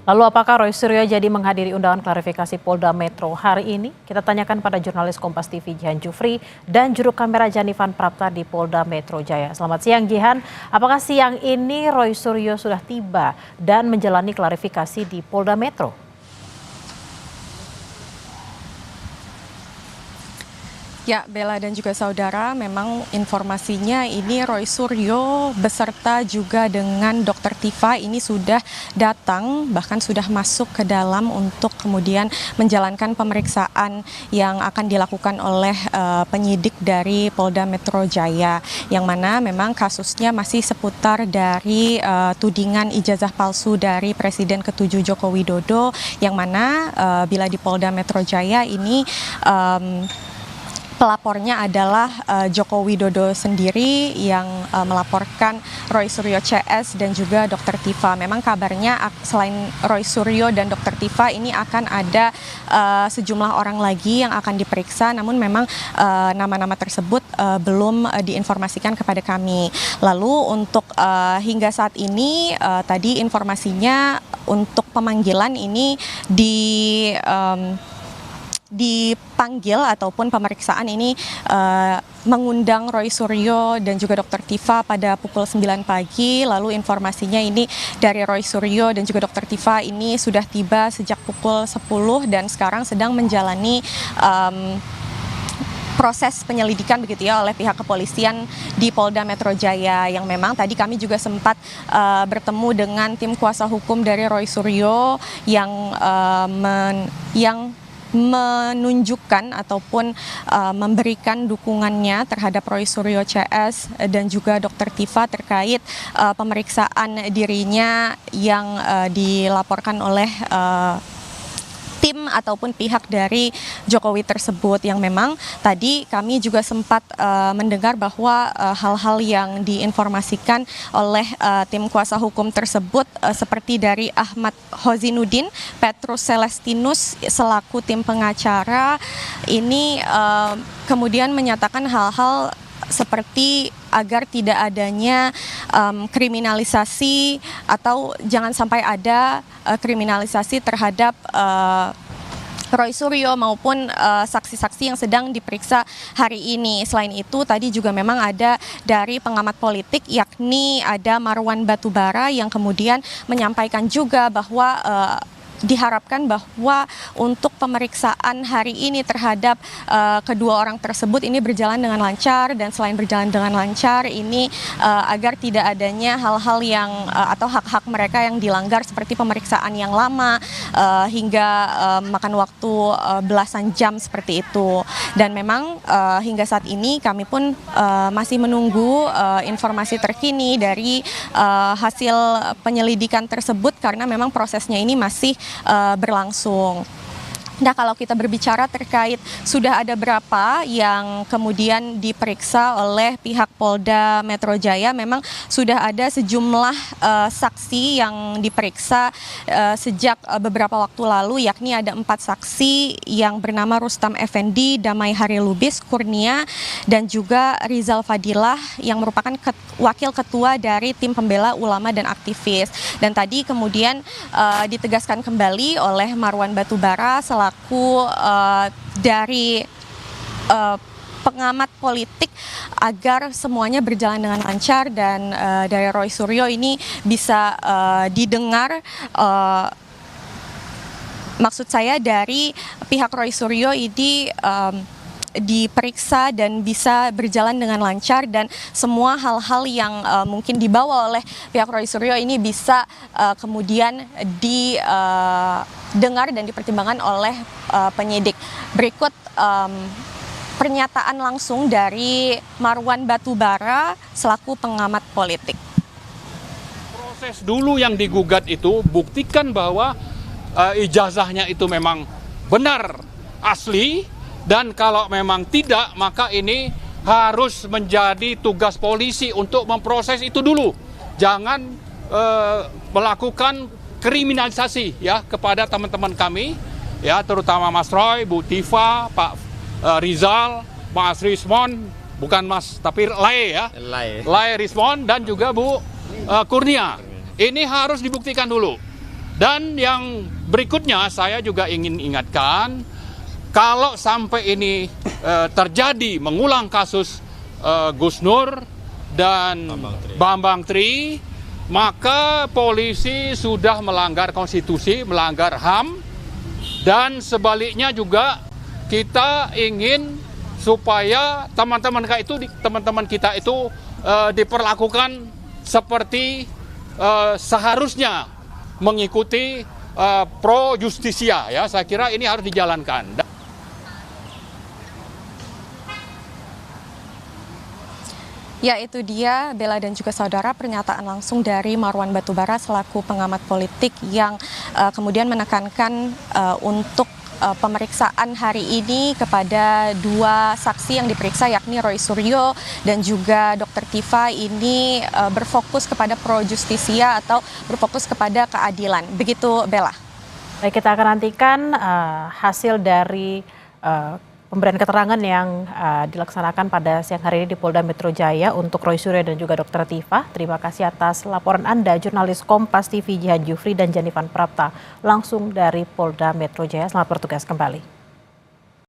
Lalu apakah Roy Suryo jadi menghadiri undangan klarifikasi Polda Metro hari ini? Kita tanyakan pada jurnalis Kompas TV Jihan Jufri dan juru kamera Janivan Prapta di Polda Metro Jaya. Selamat siang Jihan, apakah siang ini Roy Suryo sudah tiba dan menjalani klarifikasi di Polda Metro? Ya, Bella dan juga saudara, memang informasinya ini Roy Suryo beserta juga dengan Dr. Tifa ini sudah datang, bahkan sudah masuk ke dalam untuk kemudian menjalankan pemeriksaan yang akan dilakukan oleh penyidik dari Polda Metro Jaya, yang mana memang kasusnya masih seputar dari tudingan ijazah palsu dari Presiden ke-7 Joko Widodo, yang mana bila di Polda Metro Jaya ini pelapornya adalah Joko Widodo sendiri yang melaporkan Roy Suryo CS dan juga Dr. Tifa. Memang kabarnya selain Roy Suryo dan Dr. Tifa ini akan ada sejumlah orang lagi yang akan diperiksa, namun memang nama-nama tersebut belum diinformasikan kepada kami. Lalu untuk hingga saat ini tadi informasinya untuk pemanggilan ini dipanggil ataupun pemeriksaan ini mengundang Roy Suryo dan juga Dr. Tifa pada pukul 9 pagi. Lalu informasinya ini dari Roy Suryo dan juga Dr. Tifa ini sudah tiba sejak pukul 10 dan sekarang sedang menjalani proses penyelidikan begitu ya oleh pihak kepolisian di Polda Metro Jaya, yang memang tadi kami juga sempat bertemu dengan tim kuasa hukum dari Roy Suryo yang menunjukkan ataupun memberikan dukungannya terhadap Roy Suryo CS dan juga Dr. Tifa terkait pemeriksaan dirinya yang dilaporkan oleh tim ataupun pihak dari Jokowi tersebut, yang memang tadi kami juga sempat mendengar bahwa hal-hal yang diinformasikan oleh tim kuasa hukum tersebut seperti dari Ahmad Hozinuddin, Petrus Celestinus selaku tim pengacara ini kemudian menyatakan hal-hal seperti agar tidak adanya kriminalisasi atau jangan sampai ada kriminalisasi terhadap Roy Suryo maupun saksi-saksi yang sedang diperiksa hari ini. Selain itu tadi juga memang ada dari pengamat politik, yakni ada Marwan Batubara yang kemudian menyampaikan juga bahwa diharapkan bahwa untuk pemeriksaan hari ini terhadap kedua orang tersebut ini berjalan dengan lancar, dan selain berjalan dengan lancar ini agar tidak adanya hal-hal yang atau hak-hak mereka yang dilanggar seperti pemeriksaan yang lama hingga makan waktu belasan jam seperti itu. Dan memang hingga saat ini kami pun masih menunggu informasi terkini dari hasil penyelidikan tersebut karena memang prosesnya ini masih berlangsung. Nah, kalau kita berbicara terkait sudah ada berapa yang kemudian diperiksa oleh pihak Polda Metro Jaya, memang sudah ada sejumlah saksi yang diperiksa sejak beberapa waktu lalu, yakni ada 4 saksi yang bernama Rustam Effendi, Damai Hari Lubis, Kurnia, dan juga Rizal Fadilah yang merupakan wakil ketua dari tim pembela ulama dan aktivis. Dan tadi kemudian ditegaskan kembali oleh Marwan Batubara selaku dari pengamat politik agar semuanya berjalan dengan lancar dan dari Roy Suryo ini bisa didengar, maksud saya dari pihak Roy Suryo ini diperiksa dan bisa berjalan dengan lancar, dan semua hal-hal yang mungkin dibawa oleh pihak Roy Suryo ini bisa kemudian didengar dan dipertimbangkan oleh penyidik. Berikut pernyataan langsung dari Marwan Batubara selaku pengamat politik. Proses dulu yang digugat itu buktikan bahwa ijazahnya itu memang benar asli. Dan kalau memang tidak, maka ini harus menjadi tugas polisi untuk memproses itu dulu. Jangan melakukan kriminalisasi ya kepada teman-teman kami, ya terutama Mas Roy, Bu Tifa, Pak Rizal, Mas Rismon, bukan Mas tapi Lai ya, Lai Rismon, dan juga Bu Kurnia. Ini harus dibuktikan dulu. Dan yang berikutnya saya juga ingin ingatkan, kalau sampai ini terjadi mengulang kasus Gus Nur dan Bambang Tri, maka polisi sudah melanggar konstitusi, melanggar HAM, dan sebaliknya juga kita ingin supaya teman-teman kita itu diperlakukan seperti seharusnya mengikuti pro justisia, ya. Saya kira ini harus dijalankan. Ya, itu dia Bella dan juga saudara, pernyataan langsung dari Marwan Batubara selaku pengamat politik yang kemudian menekankan untuk pemeriksaan hari ini kepada dua saksi yang diperiksa, yakni Roy Suryo dan juga Dr. Tifa, ini berfokus kepada pro justisia atau berfokus kepada keadilan. Begitu, Bella. Baik, kita akan nantikan hasil dari pemberian keterangan yang dilaksanakan pada siang hari ini di Polda Metro Jaya untuk Roy Suryo dan juga Dr. Tifa. Terima kasih atas laporan Anda, jurnalis Kompas TV Jihan Jufri dan Janifan Prapta, langsung dari Polda Metro Jaya. Selamat bertugas kembali.